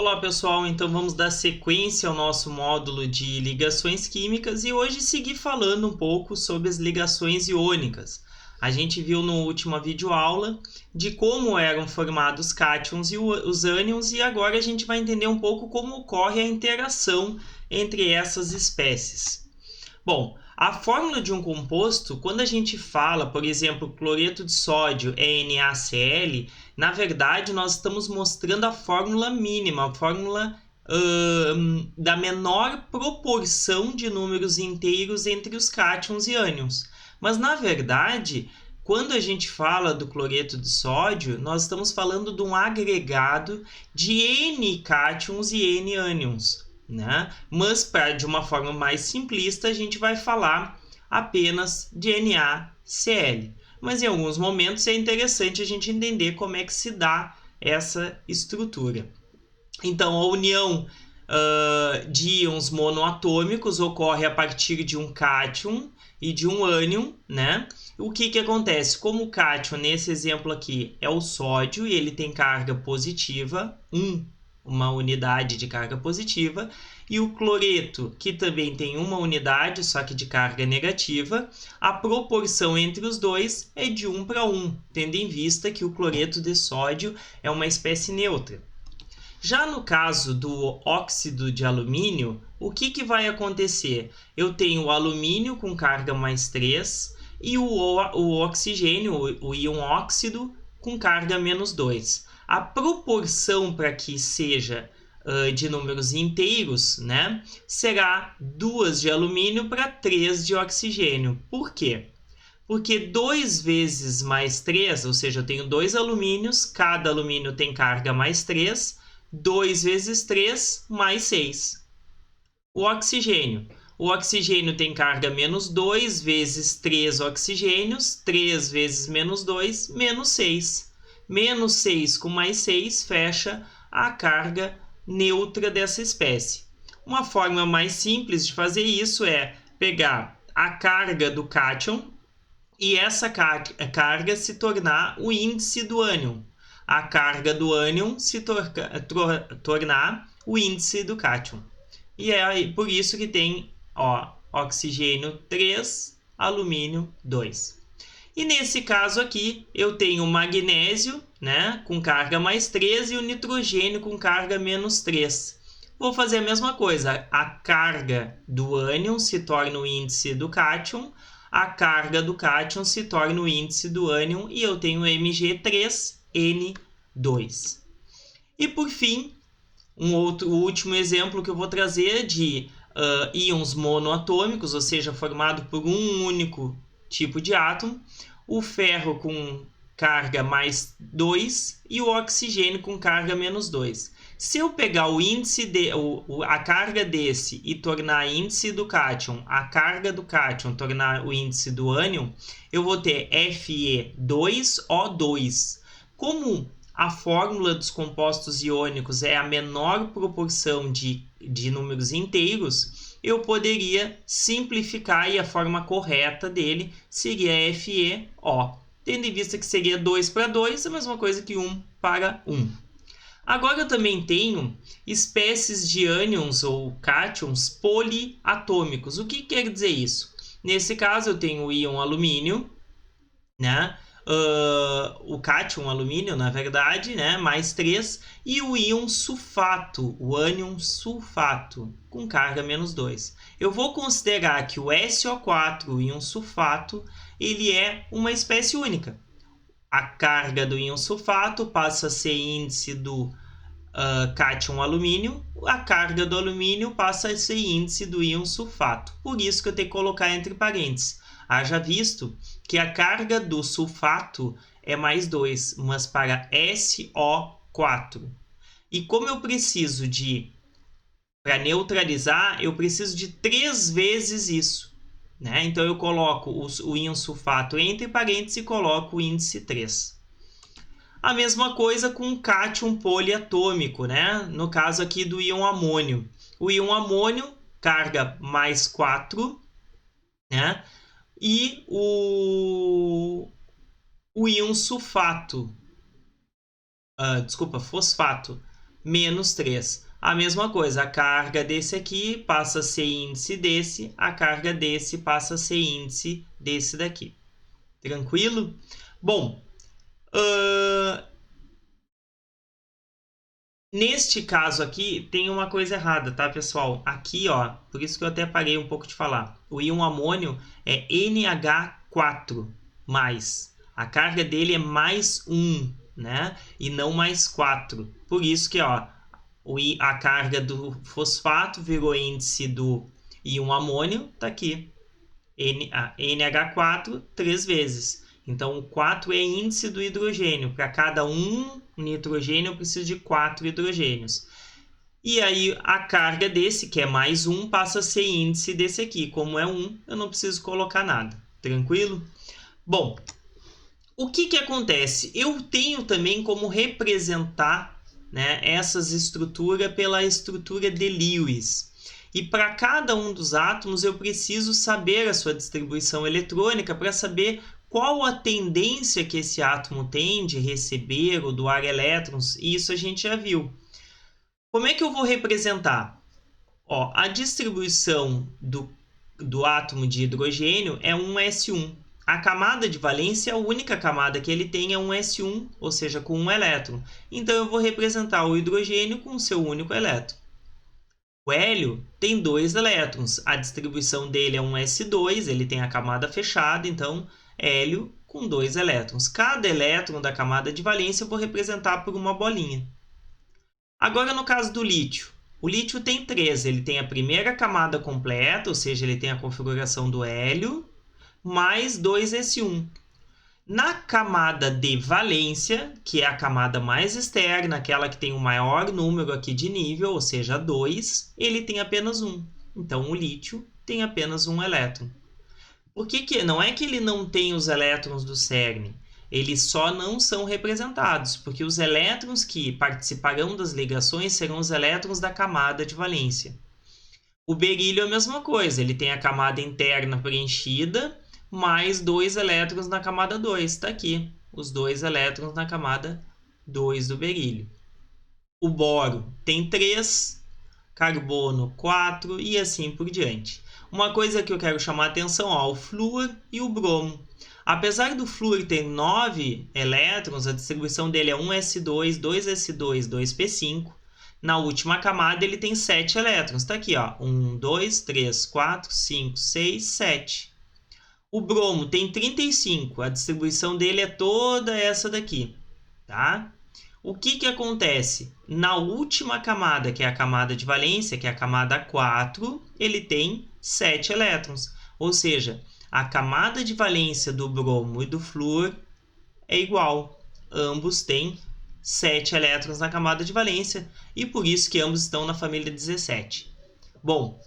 Olá pessoal, então vamos dar sequência ao nosso módulo de ligações químicas e hoje seguir falando um pouco sobre as ligações iônicas. A gente viu no último videoaula de como eram formados cátions e os ânions e agora a gente vai entender um pouco como ocorre a interação entre essas espécies. Bom, a fórmula de um composto, quando a gente fala, por exemplo, cloreto de sódio é NaCl, na verdade nós estamos mostrando a fórmula mínima, a fórmula da menor proporção de números inteiros entre os cátions e ânions. Mas na verdade, quando a gente fala do cloreto de sódio, nós estamos falando de um agregado de N cátions e N ânions. Né? Mas, de uma forma mais simplista, a gente vai falar apenas de NaCl. Mas em alguns momentos é interessante a gente entender como é que se dá essa estrutura. Então, a união de íons monoatômicos ocorre a partir de um cátion e de um ânion, né? O que acontece? Como o cátion, nesse exemplo aqui, é o sódio e ele tem carga positiva, uma unidade de carga positiva, e o cloreto, que também tem uma unidade, só que de carga negativa, a proporção entre os dois é de 1 para 1, tendo em vista que o cloreto de sódio é uma espécie neutra. Já no caso do óxido de alumínio, o que vai acontecer? Eu tenho o alumínio com carga mais 3 e o oxigênio, o íon óxido, com carga menos 2. A proporção para que seja de números inteiros, né, será 2 de alumínio para 3 de oxigênio. Por quê? Porque 2 vezes mais 3, ou seja, eu tenho 2 alumínios, cada alumínio tem carga mais 3, 2 vezes 3 mais 6. O oxigênio tem carga menos 2 vezes 3 oxigênios, 3 vezes menos 2, menos 6. Menos 6 com mais 6 fecha a carga neutra dessa espécie. Uma forma mais simples de fazer isso é pegar a carga do cátion e essa carga se tornar o índice do ânion. A carga do ânion se tornar o índice do cátion. E é por isso que tem oxigênio 3, alumínio 2. E nesse caso aqui, eu tenho o magnésio, né, com carga mais 3 e o nitrogênio com carga menos 3. Vou fazer a mesma coisa. A carga do ânion se torna o índice do cátion, a carga do cátion se torna o índice do ânion e eu tenho Mg3N2. E por fim, o último exemplo que eu vou trazer de íons monoatômicos, ou seja, formado por um único tipo de átomo, o ferro com carga mais 2 e o oxigênio com carga menos 2. Se eu pegar o índice a carga desse e tornar índice do cátion, a carga do cátion tornar o índice do ânion, eu vou ter Fe2O2. Como a fórmula dos compostos iônicos é a menor proporção de números inteiros, eu poderia simplificar e a forma correta dele seria FeO, tendo em vista que seria 2 para 2, a mesma coisa que 1 para 1. Agora eu também tenho espécies de ânions ou cátions poliatômicos. O que quer dizer isso? Nesse caso eu tenho o íon alumínio, né? O cátion alumínio, na verdade, né? Mais 3, e o íon sulfato, o ânion sulfato, com carga menos 2. Eu vou considerar que o SO4, o íon sulfato, ele é uma espécie única. A carga do íon sulfato passa a ser índice do cátion alumínio, a carga do alumínio passa a ser índice do íon sulfato. Por isso que eu tenho que colocar entre parênteses. Haja visto que a carga do sulfato é mais 2, mas para SO4. E como eu preciso para neutralizar, eu preciso de 3 vezes isso. Né? Então eu coloco o íon sulfato entre parênteses e coloco o índice 3. A mesma coisa com o cátion poliatômico, né? No caso aqui do íon amônio. O íon amônio, carga mais 4, né? E o íon sulfato, fosfato, menos 3. A mesma coisa, a carga desse aqui passa a ser índice desse, a carga desse passa a ser índice desse daqui. Tranquilo? Bom, neste caso aqui tem uma coisa errada, tá, pessoal? Aqui, ó, por isso que eu até parei um pouco de falar. O íon amônio é NH4+. A carga dele é mais 1, né? E não mais 4. Por isso que, ó, a carga do fosfato virou índice do íon amônio, tá aqui. NH4 3 vezes. Então, o 4 é índice do hidrogênio. Para cada 1 nitrogênio, eu preciso de 4 hidrogênios. E aí, a carga desse, que é mais 1, passa a ser índice desse aqui. Como é 1, eu não preciso colocar nada. Tranquilo? Bom, o que acontece? Eu tenho também como representar, né, essas estruturas pela estrutura de Lewis. E para cada um dos átomos eu preciso saber a sua distribuição eletrônica para saber qual a tendência que esse átomo tem de receber ou doar elétrons, e isso a gente já viu. Como é que eu vou representar? Ó, a distribuição do átomo de hidrogênio é um S1. A camada de valência, a única camada que ele tem é um S1, ou seja, com um elétron. Então eu vou representar o hidrogênio com o seu único elétron. O hélio tem 2 elétrons, a distribuição dele é um S2, ele tem a camada fechada, então hélio com 2 elétrons. Cada elétron da camada de valência eu vou representar por uma bolinha. Agora no caso do lítio, o lítio tem 3, ele tem a primeira camada completa, ou seja, ele tem a configuração do hélio, mais 2s1. Na camada de valência, que é a camada mais externa, aquela que tem o maior número aqui de nível, ou seja, 2, ele tem apenas 1. Então, o lítio tem apenas um elétron. Por que não é que ele não tem os elétrons do cerne? Eles só não são representados, porque os elétrons que participarão das ligações serão os elétrons da camada de valência. O berílio é a mesma coisa, ele tem a camada interna preenchida, mais 2 elétrons na camada 2. Está aqui, os 2 elétrons na camada 2 do berílio. O boro tem 3, carbono 4 e assim por diante. Uma coisa que eu quero chamar a atenção, ó, o flúor e o bromo. Apesar do flúor ter 9 elétrons, a distribuição dele é 1s2, 2s2, 2p5. Na última camada ele tem 7 elétrons. Está aqui, ó, 1, 2, 3, 4, 5, 6, 7. O bromo tem 35, a distribuição dele é toda essa daqui, tá? O que acontece? Na última camada, que é a camada de valência, que é a camada 4, ele tem 7 elétrons. Ou seja, a camada de valência do bromo e do flúor é igual. Ambos têm 7 elétrons na camada de valência e por isso que ambos estão na família 17. Bom,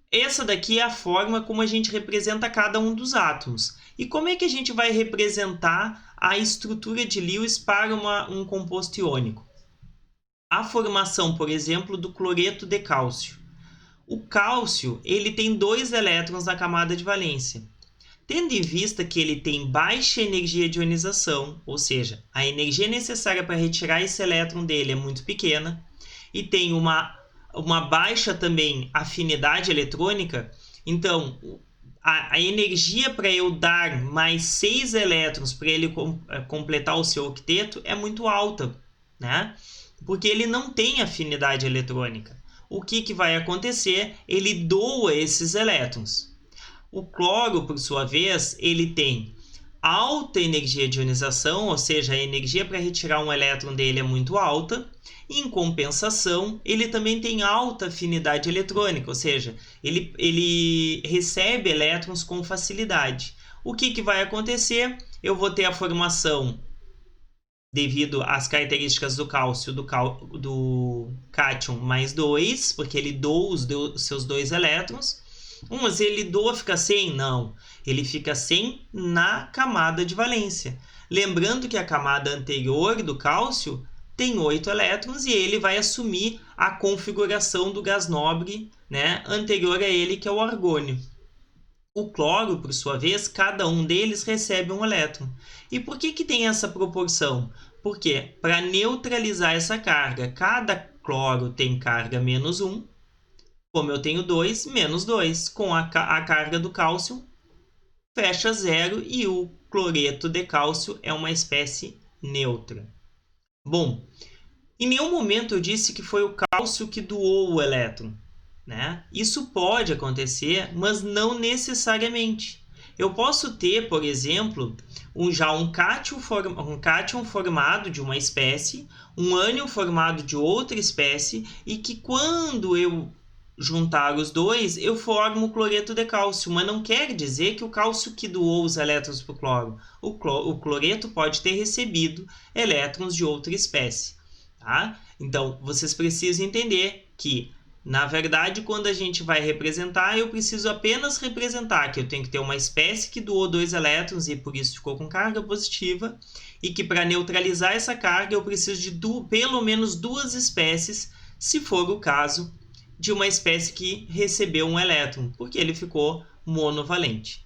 essa daqui é a forma como a gente representa cada um dos átomos. E como é que a gente vai representar a estrutura de Lewis para um composto iônico? A formação, por exemplo, do cloreto de cálcio. O cálcio ele tem 2 elétrons na camada de valência. Tendo em vista que ele tem baixa energia de ionização, ou seja, a energia necessária para retirar esse elétron dele é muito pequena, e tem uma baixa também afinidade eletrônica, então a energia para eu dar mais 6 elétrons para ele completar o seu octeto é muito alta, né? Porque ele não tem afinidade eletrônica. O que vai acontecer? Ele doa esses elétrons. O cloro, por sua vez, ele tem alta energia de ionização, ou seja, a energia para retirar um elétron dele é muito alta. Em compensação, ele também tem alta afinidade eletrônica, ou seja, ele recebe elétrons com facilidade. O que vai acontecer? Eu vou ter a formação, devido às características do cálcio, do cátion mais 2, porque ele doa os seus 2 elétrons. Mas ele doa, fica sem? Não, ele fica sem na camada de valência. Lembrando que a camada anterior do cálcio tem 8 elétrons e ele vai assumir a configuração do gás nobre, né, anterior a ele, que é o argônio. O cloro, por sua vez, cada um deles recebe um elétron. E por que tem essa proporção? Porque para neutralizar essa carga, cada cloro tem carga menos 1. Como eu tenho 2, menos 2. Com a carga do cálcio, fecha zero e o cloreto de cálcio é uma espécie neutra. Bom, em nenhum momento eu disse que foi o cálcio que doou o elétron, né? Isso pode acontecer, mas não necessariamente. Eu posso ter, por exemplo, um cátion formado de uma espécie, um ânion formado de outra espécie, e que quando eu juntar os dois, eu formo o cloreto de cálcio, mas não quer dizer que o cálcio que doou os elétrons para o cloro. O cloreto pode ter recebido elétrons de outra espécie. Tá? Então, vocês precisam entender que, na verdade, quando a gente vai representar, eu preciso apenas representar que eu tenho que ter uma espécie que doou 2 elétrons e por isso ficou com carga positiva, e que para neutralizar essa carga eu preciso de pelo menos 2 espécies, se for o caso de uma espécie que recebeu um elétron, porque ele ficou monovalente.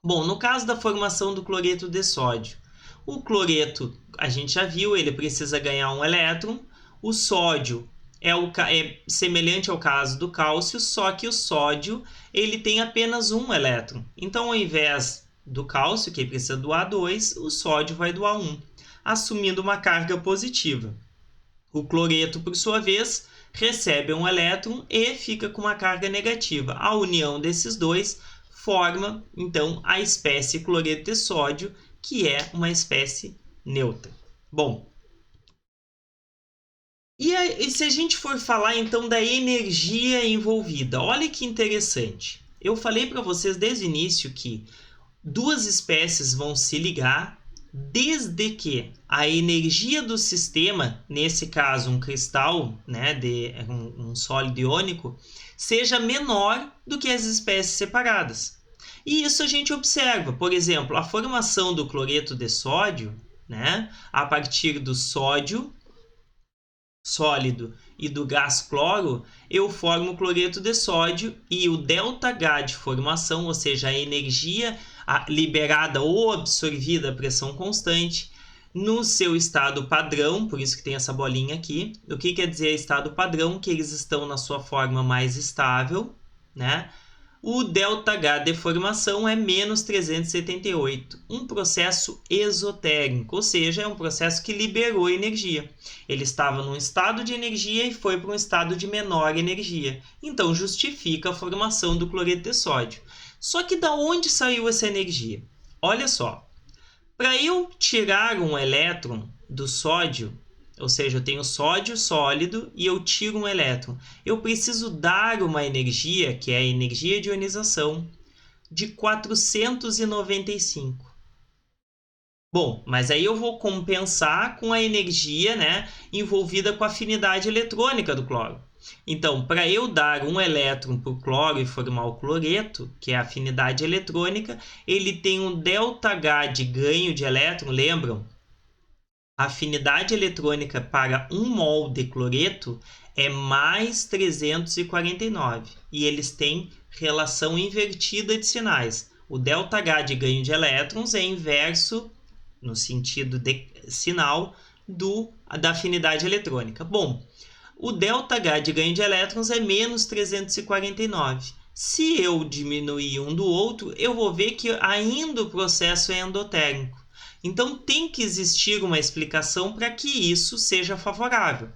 Bom, no caso da formação do cloreto de sódio, o cloreto, a gente já viu, ele precisa ganhar um elétron. O sódio é semelhante ao caso do cálcio, só que o sódio ele tem apenas um elétron. Então, ao invés do cálcio, que precisa doar 2, o sódio vai doar 1, assumindo uma carga positiva. O cloreto, por sua vez, recebe um elétron e fica com uma carga negativa. A união desses dois forma, então, a espécie cloreto de sódio, que é uma espécie neutra. Bom, e se a gente for falar, então, da energia envolvida? Olha que interessante. Eu falei para vocês desde o início que 2 espécies vão se ligar desde que a energia do sistema, nesse caso um cristal, né, de um sólido iônico, seja menor do que as espécies separadas. E isso a gente observa, por exemplo, a formação do cloreto de sódio, né, a partir do sódio sólido e do gás cloro, eu formo o cloreto de sódio e o ΔH de formação, ou seja, a energia liberada ou absorvida a pressão constante, no seu estado padrão, por isso que tem essa bolinha aqui. O que quer dizer estado padrão? Que eles estão na sua forma mais estável, né? O ΔH de formação é menos 378, um processo exotérmico, ou seja, é um processo que liberou energia. Ele estava num estado de energia e foi para um estado de menor energia. Então, justifica a formação do cloreto de sódio. Só que da onde saiu essa energia? Olha só, para eu tirar um elétron do sódio, ou seja, eu tenho sódio sólido e eu tiro um elétron, eu preciso dar uma energia, que é a energia de ionização, de 495. Bom, mas aí eu vou compensar com a energia, né, envolvida com a afinidade eletrônica do cloro. Então, para eu dar um elétron para o cloro e formar o cloreto, que é a afinidade eletrônica, ele tem um ΔH de ganho de elétron, lembram? A afinidade eletrônica para 1 mol de cloreto é mais 349 e eles têm relação invertida de sinais. O ΔH de ganho de elétrons é inverso, no sentido de sinal, da afinidade eletrônica. Bom, o ΔH de ganho de elétrons é menos 349. Se eu diminuir um do outro, eu vou ver que ainda o processo é endotérmico. Então, tem que existir uma explicação para que isso seja favorável.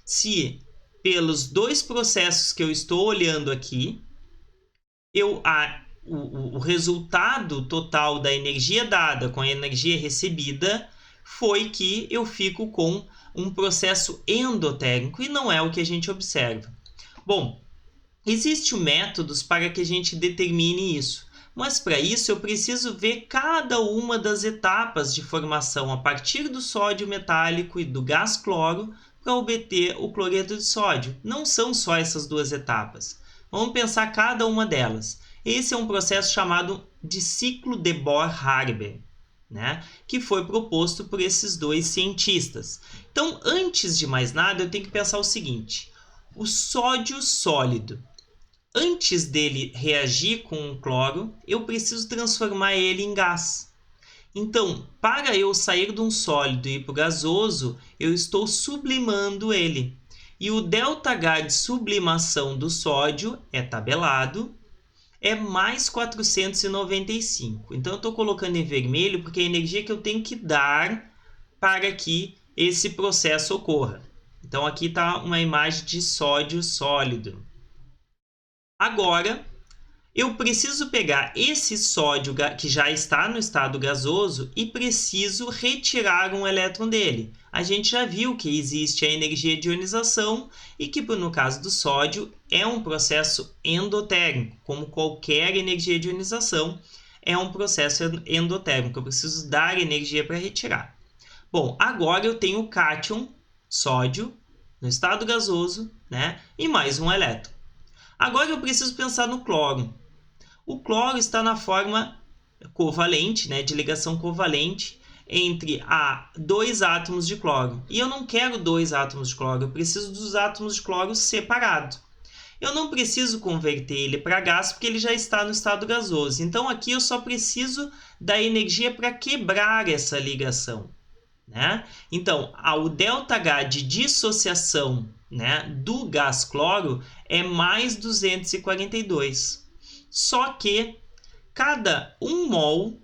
Se, pelos 2 processos que eu estou olhando aqui, o resultado total da energia dada com a energia recebida foi que eu fico com um processo endotérmico, e não é o que a gente observa. Bom, existem métodos para que a gente determine isso. Mas para isso eu preciso ver cada uma das etapas de formação a partir do sódio metálico e do gás cloro para obter o cloreto de sódio. Não são só essas 2 etapas. Vamos pensar cada uma delas. Esse é um processo chamado de ciclo de Bohr-Haber, né? Que foi proposto por esses 2 cientistas. Então, antes de mais nada, eu tenho que pensar o seguinte: o sódio sólido, antes dele reagir com o cloro, eu preciso transformar ele em gás. Então, para eu sair de um sólido e ir para o gasoso, eu estou sublimando ele. E o ΔH de sublimação do sódio é tabelado, é mais 495. Então, eu estou colocando em vermelho porque é a energia que eu tenho que dar para que esse processo ocorra. Então, aqui está uma imagem de sódio sólido. Agora, eu preciso pegar esse sódio que já está no estado gasoso e preciso retirar um elétron dele. A gente já viu que existe a energia de ionização e que, no caso do sódio, é um processo endotérmico. Como qualquer energia de ionização, é um processo endotérmico. Eu preciso dar energia para retirar. Bom, agora eu tenho o cátion, sódio, no estado gasoso, né? E mais um elétron. Agora eu preciso pensar no cloro. O cloro está na forma covalente, né, de ligação covalente entre dois átomos de cloro. E eu não quero dois átomos de cloro, eu preciso dos átomos de cloro separados. Eu não preciso converter ele para gás porque ele já está no estado gasoso. Então aqui eu só preciso da energia para quebrar essa ligação, né? Então, o ΔH de dissociação, né, do gás cloro é mais 242. Só que cada 1 mol,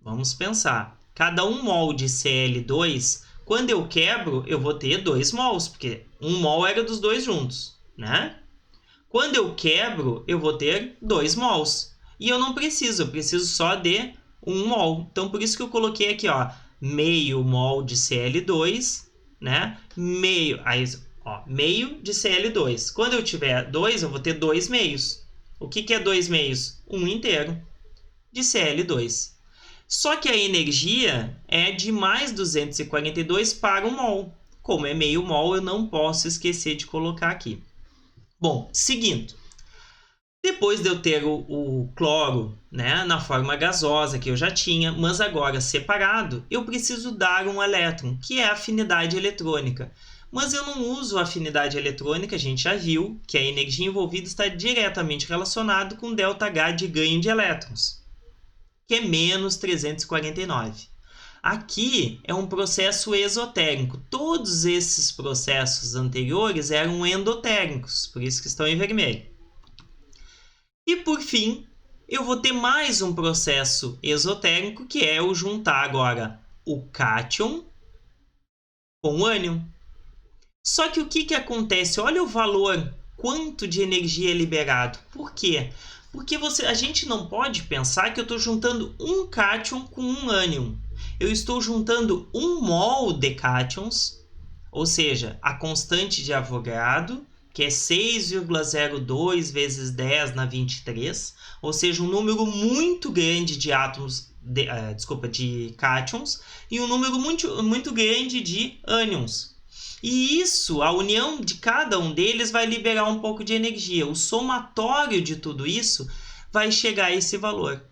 vamos pensar, cada 1 mol de Cl2, quando eu quebro, eu vou ter 2 mols, porque 1 mol era dos dois juntos, né? Quando eu quebro, eu vou ter 2 mols. E eu não preciso, eu preciso só de 1 mol. Então, por isso que eu coloquei aqui, ó, meio mol de Cl2, né? Meio de Cl2. Quando eu tiver 2, eu vou ter 2 meios. O que é 2 meios? 1 inteiro de Cl2. Só que a energia é de mais 242 para 1 mol. Como é meio mol, eu não posso esquecer de colocar aqui. Bom, seguindo. Depois de eu ter o cloro, né, na forma gasosa que eu já tinha, mas agora separado, eu preciso dar um elétron, que é a afinidade eletrônica. Mas eu não uso a afinidade eletrônica, a gente já viu que a energia envolvida está diretamente relacionada com ΔH de ganho de elétrons, que é menos 349. Aqui é um processo exotérmico. Todos esses processos anteriores eram endotérmicos, por isso que estão em vermelho. E por fim, eu vou ter mais um processo exotérmico, que é o juntar agora o cátion com o ânion. Só que o que acontece? Olha o valor, quanto de energia é liberado. Por quê? Porque a gente não pode pensar que eu estou juntando um cátion com um ânion. Eu estou juntando 1 mol de cátions, ou seja, a constante de Avogadro, que é 6,02 vezes 10 na 23, ou seja, um número muito grande de átomos, de cátions, e um número muito grande de ânions. E isso, a união de cada um deles vai liberar um pouco de energia. O somatório de tudo isso vai chegar a esse valor.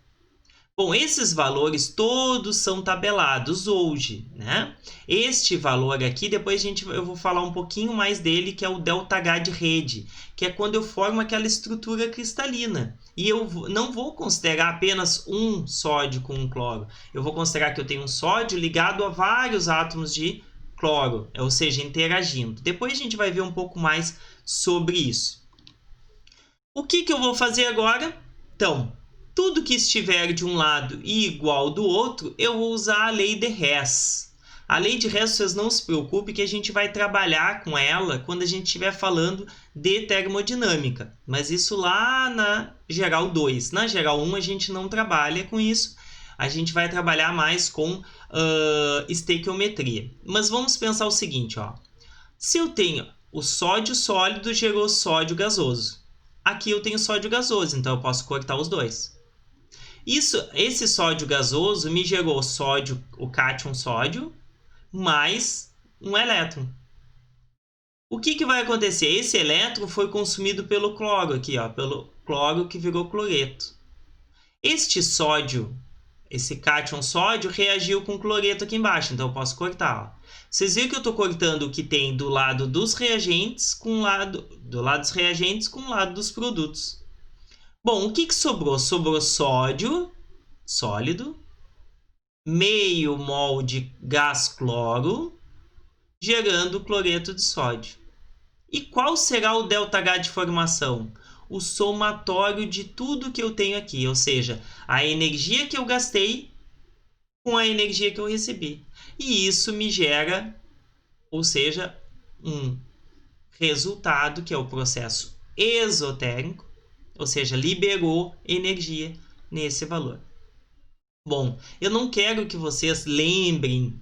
Bom, esses valores todos são tabelados hoje, né? Este valor aqui, depois eu vou falar um pouquinho mais dele, que é o ΔH de rede, que é quando eu formo aquela estrutura cristalina. E eu não vou considerar apenas um sódio com um cloro. Eu vou considerar que eu tenho um sódio ligado a vários átomos de cloro, ou seja, interagindo. Depois a gente vai ver um pouco mais sobre isso. O que eu vou fazer agora? Então, tudo que estiver de um lado e igual do outro, eu vou usar a lei de Hess. A lei de Hess, vocês não se preocupem que a gente vai trabalhar com ela quando a gente estiver falando de termodinâmica. Mas isso lá na geral 2. Na geral 1 a gente não trabalha com isso. A gente vai trabalhar mais com estequiometria. Mas vamos pensar o seguinte, ó. Se eu tenho o sódio sólido gerou sódio gasoso. Aqui eu tenho sódio gasoso, então eu posso cortar os dois. Esse sódio gasoso me gerou sódio, o cátion sódio, mais um elétron. O que vai acontecer? Esse elétron foi consumido pelo cloro aqui, ó, pelo cloro que virou cloreto. Este sódio, esse cátion sódio, reagiu com cloreto aqui embaixo, então eu posso cortar. Ó. Vocês viram que eu estou cortando o que tem do lado dos reagentes com do lado dos reagentes com o lado dos produtos. Bom, o que sobrou? Sobrou sódio sólido meio mol de gás cloro, gerando cloreto de sódio. E qual será o ΔH de formação? O somatório de tudo que eu tenho aqui, ou seja, a energia que eu gastei com a energia que eu recebi. E isso me gera, ou seja, um resultado que é o processo exotérmico, ou seja, liberou energia nesse valor. Bom, eu não quero que vocês lembrem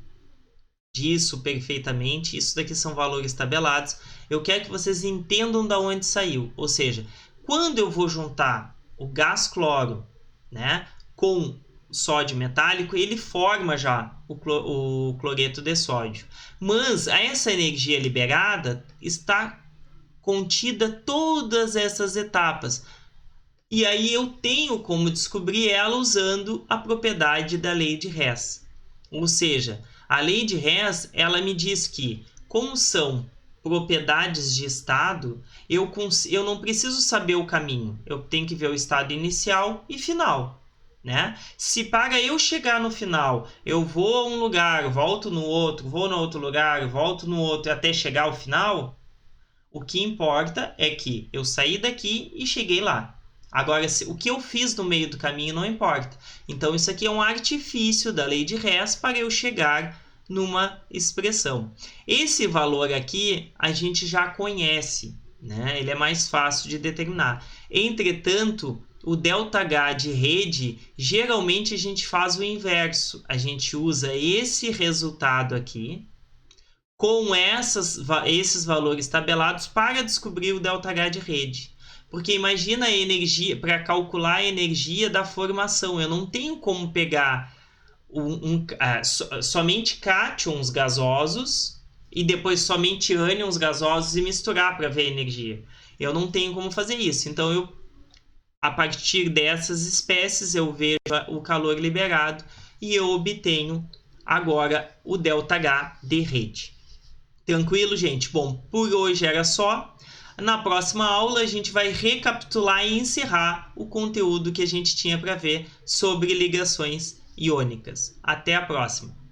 disso perfeitamente, isso daqui são valores tabelados. Eu quero que vocês entendam de onde saiu, ou seja, quando eu vou juntar o gás cloro, né, com sódio metálico, ele forma já o cloreto de sódio. Mas essa energia liberada está contida todas essas etapas. E aí eu tenho como descobrir ela usando a propriedade da lei de Hess. Ou seja, a lei de Hess, ela me diz que, como são propriedades de estado, eu não preciso saber o caminho. Eu tenho que ver o estado inicial e final, né? Se para eu chegar no final, eu vou a um lugar, volto no outro, vou no outro lugar, volto no outro até chegar ao final, o que importa é que eu saí daqui e cheguei lá. Agora, o que eu fiz no meio do caminho não importa. Então, isso aqui é um artifício da lei de Hess para eu chegar numa expressão. Esse valor aqui a gente já conhece, né? Ele é mais fácil de determinar. Entretanto, o ΔH de rede, geralmente a gente faz o inverso. A gente usa esse resultado aqui com esses valores tabelados para descobrir o ΔH de rede. Porque imagina a energia, para calcular a energia da formação, eu não tenho como pegar somente cátions gasosos e depois somente ânions gasosos e misturar para ver a energia. Eu não tenho como fazer isso. Então, a partir dessas espécies, eu vejo o calor liberado e eu obtenho agora o ΔH de rede. Tranquilo, gente? Bom, por hoje era só. Na próxima aula, a gente vai recapitular e encerrar o conteúdo que a gente tinha para ver sobre ligações iônicas. Até a próxima!